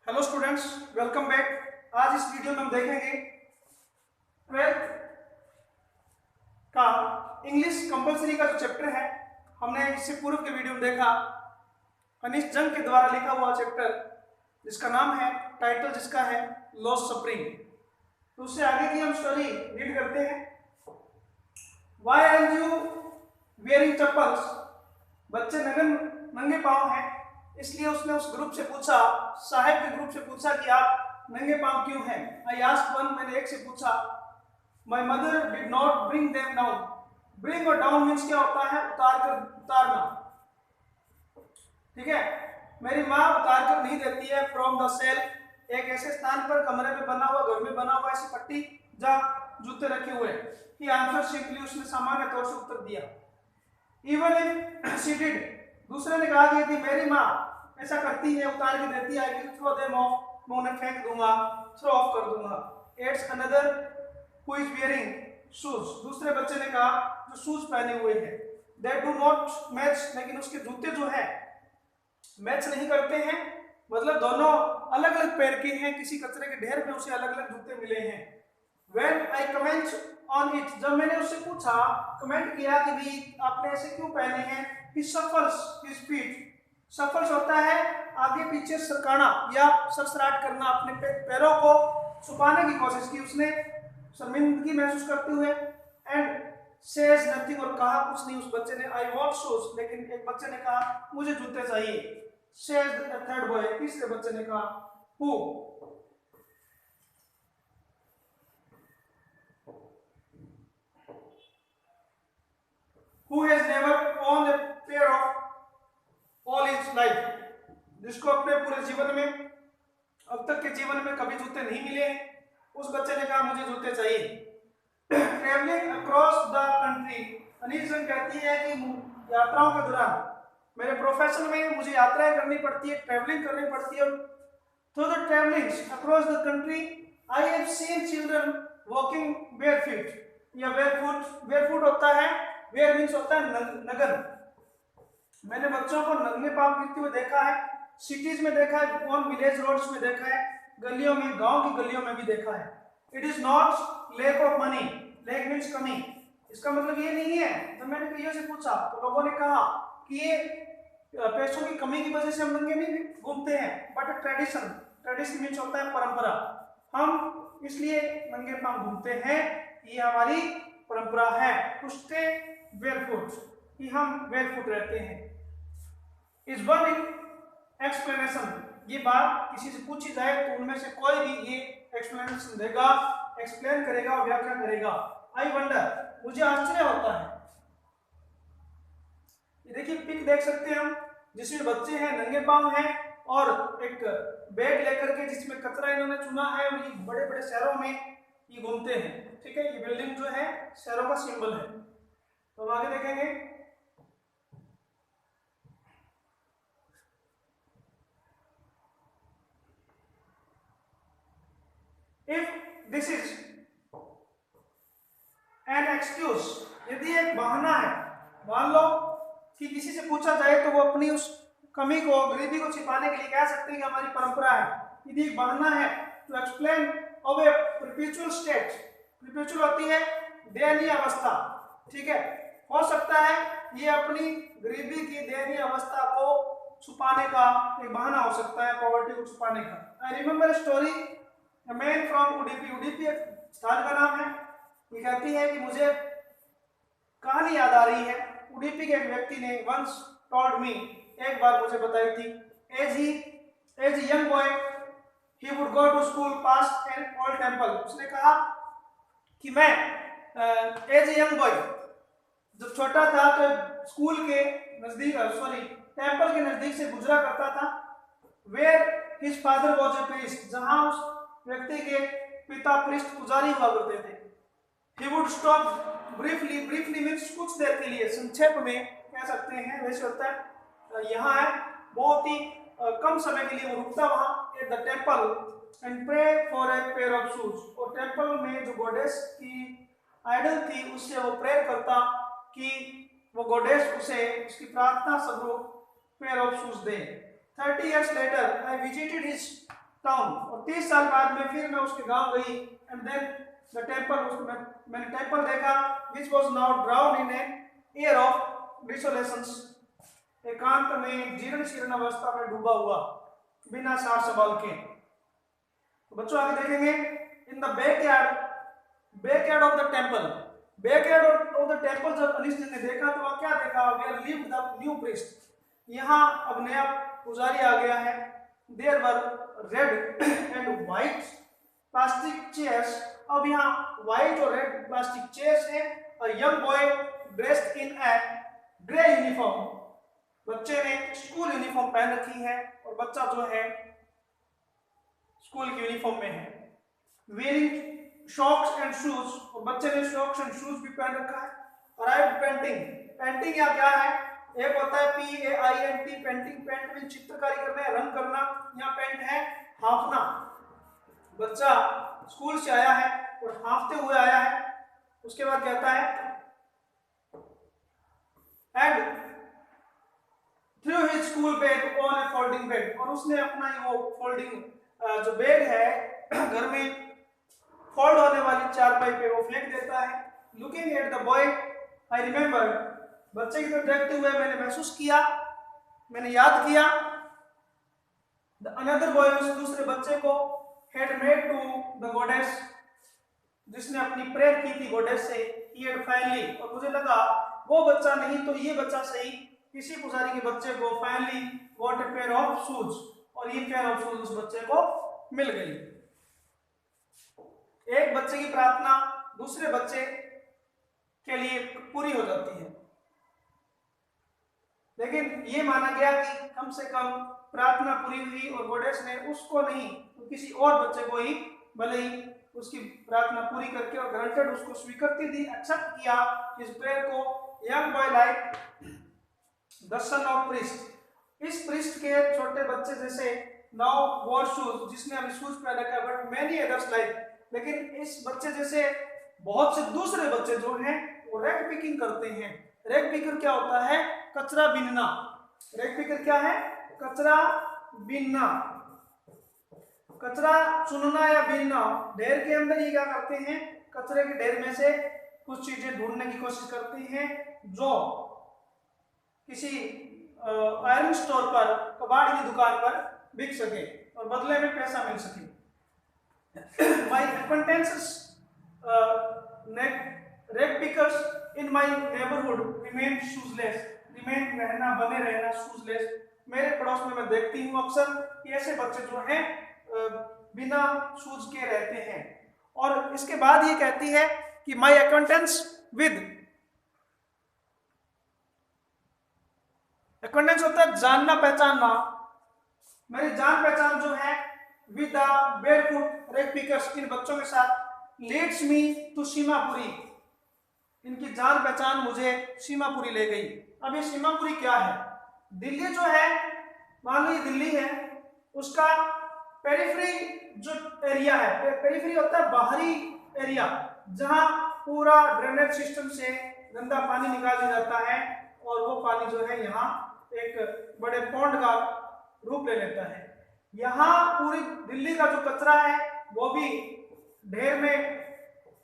Hello students, welcome back. आज इस video में हम देखेंगे 12th का इंग्लिश कंपलसरी का जो चैप्टर है। हमने इससे पूर्व के वीडियो में देखा अनिश जंग के द्वारा लिखा हुआ चैप्टर जिसका नाम है, टाइटल जिसका है लॉस्ट स्प्रिंग। तो उससे आगे की हम स्टोरी रीड करते हैं। Why aren't you wearing chappals? बच्चे नंगे पाँव हैं, इसलिए उसने उस ग्रुप से पूछा, साहिब के ग्रुप से पूछा कि आप नंगे पाँव क्यों हैं। आई आस्क्ड वन, मैंने एक से पूछा। My mother did not bring them down. Bring और डाउन मीन्स क्या होता है? उतारना। ठीक है, मेरी माँ उतार कर नहीं देती है। फ्रॉम द सेल्फ, एक ऐसे स्थान पर कमरे में बना हुआ, घर में बना हुआ ऐसी पट्टी जहाँ जूते रखे हुए। ही आंसर सिंपली, उसने सामान्य तौर से उत्तर दिया। इवन इफ शी डिड, दूसरे ने कहा कि यदि मेरी माँ ऐसा करती है, उतार के देती है, I will throw them off, मैं उन्हें फेंक दूंगा, थ्रो ऑफ कर दूंगा। Adds another who is wearing shoes, दूसरे बच्चे ने कहा जो शूज पहने हुए हैं। दे डू नॉट मैच, लेकिन उसके जूते जो है मैच नहीं करते हैं, मतलब दोनों अलग अलग पैर के हैं, किसी कचरे के ढेर में उसे अलग अलग जूते मिले हैं। When I comment on it, जब मैंने उससे पूछा, कमेंट किया कि भी आपने ऐसे क्यों पहने हैं, he shuffles his feet, shuffles होता है आगे पीछे सरकाना या सरसराट करना, अपने पैरों को छुपाने की कोशिश की उसने, शर्मिंदगी महसूस करते हुए। एंड says nothing, और कहा कुछ नहीं उस बच्चे ने। I want shoes, लेकिन एक बच्चे ने कहा मुझे जूते चाहिए। says the third boy, तीसरे बच्चे ने कहा who, who has never owned a pair of all his life, जिसको अपने पूरे जीवन में, अब तक के जीवन में कभी जूते नहीं मिले हैं। उस बच्चे ने कहा मुझे जूते चाहिए। ट्रेवलिंग अक्रॉस द कंट्री, अनिश जंग कहती है कि यात्राओं के दौरान, मेरे प्रोफेशन में मुझे यात्राएं करनी पड़ती है, ट्रेवलिंग करनी पड़ती है। Through the travelling across the country I have seen children walking bare feet या बेयरफुट। बेयरफुट होता है, वेयर मीन्स होता है नगर। मैंने बच्चों को नंगे पांव फिरते हुए देखा है, सिटीज में देखा है, ऑन विलेज रोड्स में देखा है, गलियों में, गांव की गलियों में भी देखा है। It is not lack of money, lack means कमी, इसका मतलब ये नहीं है। जब मैंने कईयों से पूछा तो लोगों ने कहा कि ये पैसों की कमी की वजह से हम नंगे नहीं घूमते हैं, बट ट्रेडिशन, ट्रेडिशन मीन्स होता है परंपरा, हम इसलिए नंगे पांव घूमते हैं, ये हमारी परंपरा है। टू स्टे बेयरफुट, कि हम बेयरफुट रहते हैं। इस वन एक्सप्लेनेशन, ये बात किसी से पूछी जाए तो उनमें से कोई भी ये एक्सप्लेनेशन देगा, एक्सप्लेन करेगा और व्याख्या करेगा। आई वंडर, मुझे आश्चर्य होता है। ये देखिए पिक देख सकते हैं हम, जिसमें बच्चे हैं, नंगे पांव हैं और एक बैग लेकर के जिसमें कचरा इन्होंने चुना है, और ये बड़े बड़े शहरों में ये घूमते हैं। ठीक है, ये बिल्डिंग जो है शहरों का सिंबल है। तो हम आगे देखेंगे। If this is an excuse, यदि एक बहाना है, मान लो कि किसी से पूछा जाए तो वो अपनी उस कमी को, गरीबी को छिपाने के लिए कह सकते हैं कि हमारी परंपरा है। यदि एक बहाना है to explain of a perpetual state, perpetual होती है दयनीय अवस्था। ठीक है, हो सकता है ये अपनी गरीबी की दयनीय अवस्था को छुपाने का एक बहाना हो सकता है, पॉवर्टी को छुपाने का। I remember story, A man from Udupi, Udupi एक स्थान का नाम है। ये कहती है कि मुझे कहानी याद आ रही है। उडुपी के एक व्यक्ति ने once told me, एक बार मुझे बताई थी, as a young boy he would go to school past an old temple। उसने कहा कि मैं as a young boy जब छोटा था तो स्कूल के नजदीक, टेम्पल के नजदीक से गुजरा करता था। where his father was a priest, जहां उस व्यक्ति के पिता प्रिस्ट पुजारी हुआ करते थे। He would stop briefly, briefly means कुछ देर के लिए, संक्षेप में कह सकते हैं, वैसे होता है यहाँ है, बहुत ही कम समय के लिए वो रुकता वहाँ at the temple and pray for a pair of shoes, और टेम्पल में जो गॉडेस की आइडल थी उससे वो प्रेयर करता कि वो गॉडेस उसे, उसकी प्रार्थना स्वरूप pair of shoes they. 30 years later I visited his town, और 30 साल बाद में फिर मैं उसके गांव गई एंड देन द टेम्पल, मैंने टेम्पल देखा which was now drown in a air of desolations, एकांत में जीर्ण शीर्ण अवस्था में डूबा हुआ बिना सार संभाल के। तो बच्चों आगे देखेंगे in the backyard of the temple, backyard of the temple जब अनिश ने देखा तो वह क्या देखा, where lived the new priest, यहाँ अब नया पुजारी आ गया है। There were red and white plastic chairs, अब यहाँ व्हाइट और रेड प्लास्टिक चेयर्स है। A young boy dressed in a grey uniform, बच्चे ने स्कूल यूनिफॉर्म पहन रखी है और बच्चा जो है स्कूल की यूनिफॉर्म में है। वेयरिंग शॉक्स एंड शूज, और बच्चे ने शॉक्स एंड शूज भी पहन रखा है। अराइव्ड पेंटिंग, पेंटिंग या क्या है, एक होता है PAINT पेंटिंग, पेंट में चित्रकारी करना है, रंग करना, यहाँ पेंट है हाफना। बच्चा स्कूल से आया है और हाफते हुए आया है। उसके बाद कहता है and through his school bag on A folding bed, और उसने अपना वो फोल्डिंग जो बैग है घर में फोल्ड होने वाली चारपाई पे वो फेंक देता है। Looking at the boy I remember, बच्चे की तरफ देखते हुए मैंने महसूस किया, मैंने याद किया। द अनदर बॉय, उस दूसरे बच्चे को, had made to the goddess, जिसने अपनी प्रेयर की थी गॉडेस से, ही हैड फाइनली, और मुझे लगा वो बच्चा नहीं तो ये बच्चा सही, किसी पुजारी के बच्चे को finally got a pair of shoes, और ये पेयर ऑफ शूज उस बच्चे को मिल गई। एक बच्चे की प्रार्थना दूसरे बच्चे के लिए पूरी हो जाती है, लेकिन ये माना गया कि कम से कम प्रार्थना पूरी हुई और गॉडेस ने उसको नहीं तो किसी और बच्चे को ही भले ही उसकी प्रार्थना पूरी करके और ग्रांटेड उसको स्वीकृति दी, एक्सेप्ट किया इस प्रेयर को। Young boy like the son of priest, इस प्रीस्ट के छोटे बच्चे जैसे नाउ वॉर शूज, जिसने अभी शूज पहन रखा है, बट मैनी अदर्स लाइक, लेकिन इस बच्चे जैसे बहुत से दूसरे बच्चे जो हैं वो रैग पिकिंग करते हैं। रैग पिकर क्या होता है, कचरा बीनना। रैग पिकर क्या है, कचरा बीनना, कचरा चुनना या बीनना। ढेर के अंदर ये क्या करते हैं, कचरे के ढेर में से कुछ चीजें ढूंढने की कोशिश करते हैं जो किसी आयरन स्टोर पर, कबाड़ की दुकान पर बिक सके और बदले में पैसा मिल सके। My acquaintances rag pickers in my neighborhood remain shoeless, remain रहना, बने रहना shoeless। मेरे पड़ोस में मैं देखती हूँ अक्सर कि ऐसे बच्चे जो हैं बिना शूज के रहते हैं। और इसके बाद ये कहती है कि my acquaintance with, acquaintance होता है जानना पहचानना, मेरी जान पहचान जो है with the barefoot rag pickers, इन बच्चों के साथ, लीड्स मी टू सीमापुरी, इनकी जान पहचान मुझे सीमापुरी ले गई। अब ये सीमापुरी क्या है, दिल्ली जो है, मान लो ये दिल्ली है, उसका पेरिफेरी जो एरिया है, पेरिफेरी होता है बाहरी एरिया, जहां पूरा ड्रेनेज सिस्टम से गंदा पानी निकाल दिया जाता है और वो पानी जो है यहाँ एक बड़े पॉन्ड का रूप ले लेता है। यहाँ पूरी दिल्ली का जो कचरा है वो भी ढेर में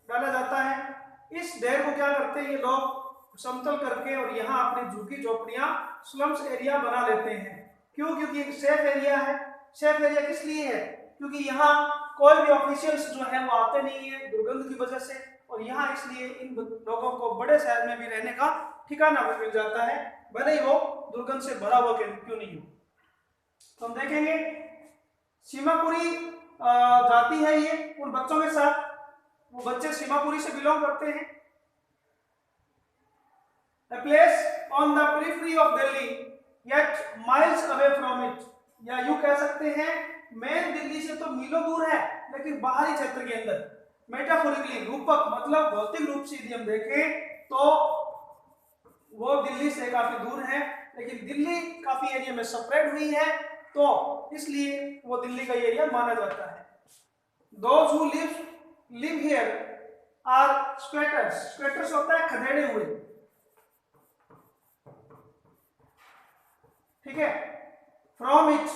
डाला जाता है। इस ढेर को क्या करते हैं ये लोग, समतल करके और यहाँ अपनी झुग्गी झोपड़ियाँ, स्लम्स एरिया बना लेते हैं। क्यों, क्योंकि एक सेफ एरिया है। सेफ एरिया किस लिए है, क्योंकि यहाँ कोई भी ऑफिशियल्स जो है वो आते नहीं है दुर्गंध की वजह से, और यहाँ इसलिए इन लोगों को बड़े शहर में भी रहने का ठिकाना मिल जाता है, भले ही वो दुर्गंध से भरा हुआ क्यों नहीं हो। तो हम देखेंगे सीमापुरी जाति है ये उन बच्चों के साथ, वो बच्चे सीमापुरी से बिलोंग करते हैं। A place on the periphery of Delhi yet miles away from it, या यूं कह सकते हैं मेन दिल्ली से तो मीलों दूर है लेकिन बाहरी क्षेत्र के अंदर। मेटाफोरिकली, रूपक मतलब भौतिक रूप से यदि हम देखें तो वो दिल्ली से काफी दूर है, लेकिन दिल्ली काफी एरिया में सेपरेट हुई है तो इसलिए वो दिल्ली का एरिया माना जाता है। Those who live here are squatters, squatters होता है खदेड़े हुए, ठीक है। From it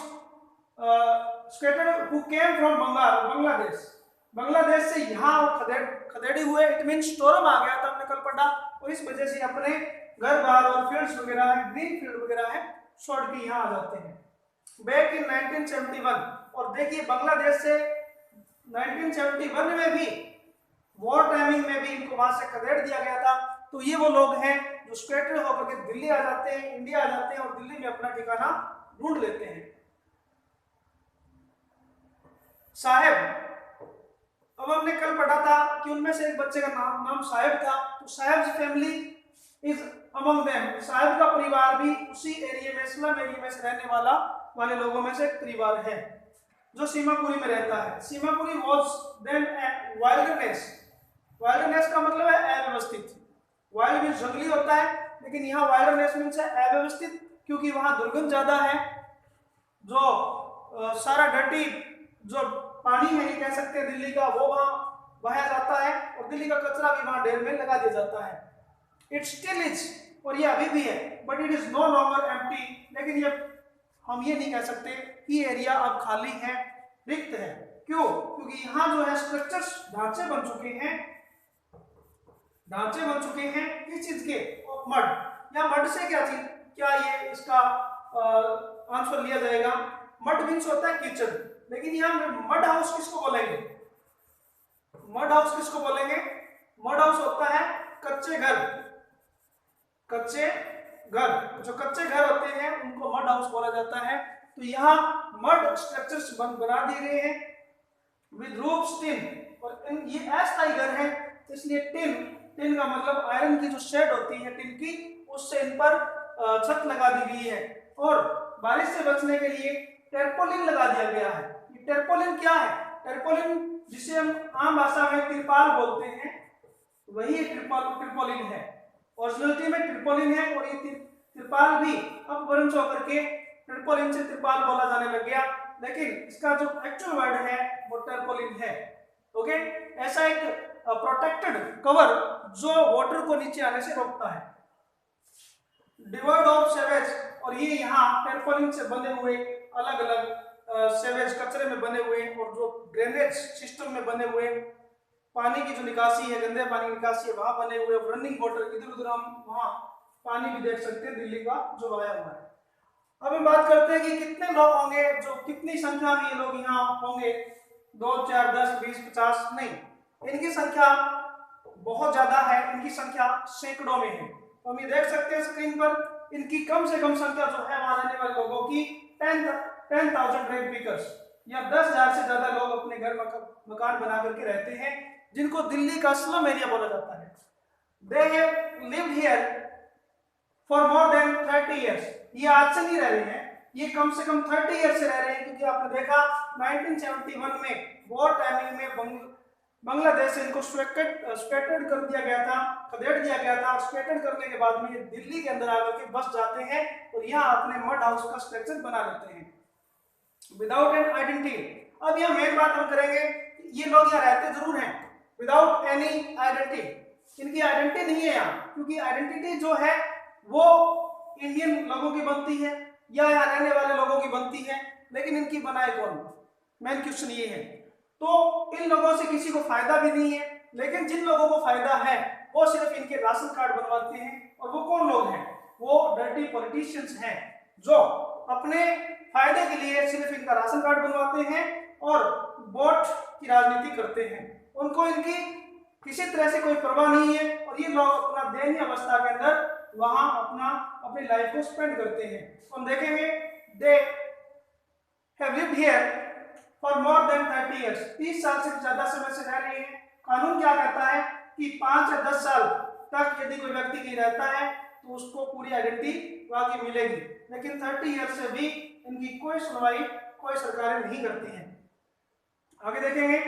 scattered who came from Bangladesh, Bangladesh से यहाँ खदेड़ी हुए, इट मीन स्टॉर्म आ गया था, हमने कल पढ़ा, और इस वजह से अपने घर बार और फील्ड्स वगैरह है, ग्रीन फील्ड वगैरह है, छोड़ के यहाँ आ जाते हैं बैक इन 1971। और देखिए बांग्लादेश से 1971 में भी वॉर टाइमिंग में भी इनको वहां से खदेड़ दिया गया था। तो ये वो लोग हैं जो स्कैटर होकर के दिल्ली आ जाते हैं, इंडिया आ जाते हैं और दिल्ली में अपना ठिकाना ढूंढ लेते हैं। साहेब, अब हमने कल पढ़ा था कि उनमें से एक बच्चे का नाम साहेब था, तो साहेब फैमिली इज अमंग देम, साहेब का परिवार भी उसी एरिया में, स्लम एरिया में से रहने वाले लोगों में से एक परिवार है जो सीमापुरी में रहता है। Seemapuri was then a wilderness, wilderness का मतलब है अव्यवस्थित, वाइल्ड मींस जंगली होता है, लेकिन यहाँ वाइल्डनेस मींस है अव्यवस्थित, क्योंकि वहां दुर्गंध ज्यादा है, जो सारा डर्टी जो पानी है, ये कह सकते हैं दिल्ली का, वो वहां बहाया जाता है और दिल्ली का कचरा भी वहां ढेर में लगा दिया जाता है। इट स्टिल इज, और ये अभी भी है, but it is no longer empty, लेकिन ये हम ये नहीं कह सकते कि एरिया अब खाली है, रिक्त है। क्यों? क्योंकि यहाँ जो है स्ट्रक्चर्स, ढांचे बन चुके हैं, ढांचे बन चुके हैं किस चीज के? मड। या मड से क्या चीज, क्या ये इसका आंसर लिया जाएगा? मड मीन्स होता है कीचड़, लेकिन यहाँ मड हाउस किसको बोलेंगे? मड हाउस किसको बोलेंगे? मड हाउस होता है कच्चे घर, कच्चे घर, जो कच्चे घर होते हैं उनको मड हाउस बोला जाता है। तो यहाँ मड स्ट्रक्चर्स बना दिए गए हैं विद रूफ्स टिन, और ये अस्थायी घर है, इसलिए टिन, टिन का मतलब आयरन की जो शेड होती है टिन की, उससे इन पर छत लगा दी गई है। और बारिश से बचने के लिए टेरपोलिन लगा दिया गया है। ये टेरपोलिन क्या है? टेरपोलिन जिसे हम आम भाषा में तिरपाल बोलते हैं, वही ट्रिपोलिन है, ओरिजिनलिटी में ट्रिपोलिन है, और ये तिरपाल भी अपभ्रंश होकर के ट्रिपोलिन से तिरपाल बोला जाने लग गया, लेकिन इसका जो एक्चुअल वर्ड है वो टेरपोलिन है। ओके, ऐसा एक प्रोटेक्टेड कवर जो वाटर को नीचे आने से रोकता है। डिवर्ड ऑफ सेवेज, और ये यहाँ टेरपोलिन से बने हुए अलग अलग सेवेज, कचरे में बने हुए, और जो ड्रेनेज सिस्टम में बने हुए, पानी की जो निकासी है, गंदे पानी की निकासी है, वहां बने हुए रनिंग वाटर, इधर उधर हम वहां पानी भी देख सकते हैं दिल्ली का जो बहाया हुआ है। अब हम बात करते हैं कि कितने लोग होंगे, जो कितनी संख्या में ये लोग यहाँ होंगे, 2, 4, 10, 20, 50 नहीं, इनकी संख्या बहुत ज्यादा है, इनकी संख्या सैकड़ों में है। तो हम ये देख सकते हैं स्क्रीन पर, इनकी कम से कम संख्या जो है वहां रहने वाले लोगों की 10,000 रेड पिकर्स, या 10,000 से ज्यादा लोग अपने घर मकान बना करके रहते हैं, जिनको दिल्ली का स्लम एरिया बोला जाता है। They have lived here for more than 30 years. ये आज से नहीं रह रहे हैं, ये कम से कम 30 ईयर से रह रहे हैं, क्योंकि आपने देखा 1971 में वॉर टाइमिंग में बांग्लादेश से इनको स्कैटर्ड कर दिया गया था, खदेड़ दिया गया था। स्कैटर्ड करने के बाद में ये दिल्ली के अंदर आकर के बस जाते हैं और यहाँ अपने मड हाउस का स्ट्रक्चर बना लेते हैं विदाउट एन आइडेंटिटी। अब यह मेन बात हम करेंगे, ये लोग यहाँ रहते जरूर हैं विदाउट एनी आइडेंटिटी, इनकी आइडेंटिटी नहीं है यहाँ, क्योंकि आइडेंटिटी जो है वो इंडियन लोगों की बनती है या यहाँ रहने वाले लोगों की बनती है, लेकिन इनकी बनाए कौन? मेन क्वेश्चन ये है। तो इन लोगों से किसी को फायदा भी नहीं है, लेकिन जिन लोगों को फायदा है वो सिर्फ इनके राशन कार्ड बनवाते हैं। और वो कौन लोग हैं? वो डर्टी पॉलिटिशियंस हैं, जो अपने फायदे के लिए सिर्फ इनका राशन कार्ड बनवाते हैं और वोट की राजनीति करते हैं। उनको इनकी किसी तरह से कोई परवाह नहीं है, और ये लोग अपना दयनीय अवस्था के अंदर वहां अपनी लाइफ को स्पेंड करते हैं। हम देखेंगे they have lived here for more than 30 years, 30 साल से ज्यादा समय से रह रहे हैं। कानून क्या कहता है कि 5 या 10 साल तक यदि कोई व्यक्ति कहीं रहता है तो उसको पूरी आइडेंटिटी वहां की मिलेगी, लेकिन 30 ईयर्स से भी इनकी कोई सुनवाई कोई सरकारें नहीं करती हैं। आगे देखेंगे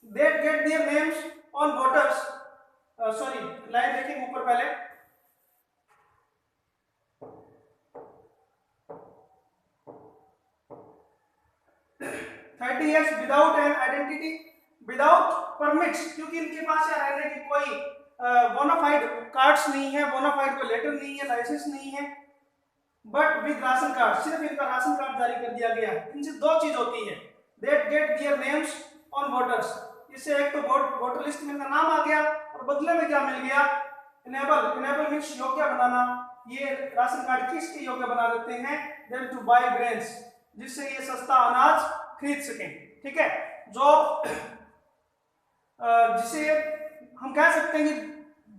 they get their names on voters, sorry line देखेंगे ऊपर पहले, thirty years without an identity, without permits, क्योंकि इनके पास यहाँ रहने की कोई बोनाफाइड कार्ड्स नहीं है, बोनाफाइड कोई लेटर नहीं है, लाइसेंस नहीं है, बट विद राशन कार्ड, सिर्फ इनका राशन कार्ड जारी कर दिया गया। इनसे दो चीज होती है, that get their names on voters, इससे एक तो वोटर लिस्ट में इनका नाम आ गया और बदले में क्या मिल गया, इनेबल मींस योग्य बनाना, ये राशन कार्ड किसके योग्य बना देते हैं, देम टू बाय ग्रेन्स, जिससे ये सस्ता अनाज खरीद सकें। ठीक है, जो जिसे हम कह सकते हैं कि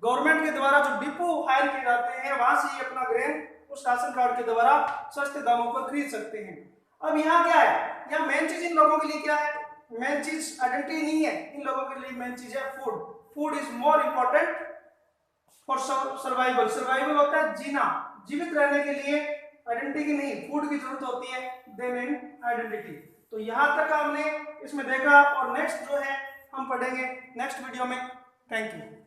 गवर्नमेंट के द्वारा जो डिपो हायर किए जाते हैं वहां से ये अपना ग्रेन उस राशन कार्ड के द्वारा सस्ते दामों पर खरीद सकते हैं। अब यहाँ क्या है, यहाँ मेन चीज इन लोगों के लिए क्या है, मेन चीज आइडेंटिटी नहीं है, इन लोगों के लिए मेन चीज है food. Food is more important for survival. Survival होता है जीना, जीवित रहने के लिए आइडेंटिटी की नहीं, फूड की जरूरत होती है, देन इन आइडेंटिटी। तो यहाँ तक हमने इसमें देखा और नेक्स्ट जो है हम पढ़ेंगे नेक्स्ट वीडियो में। Thank you.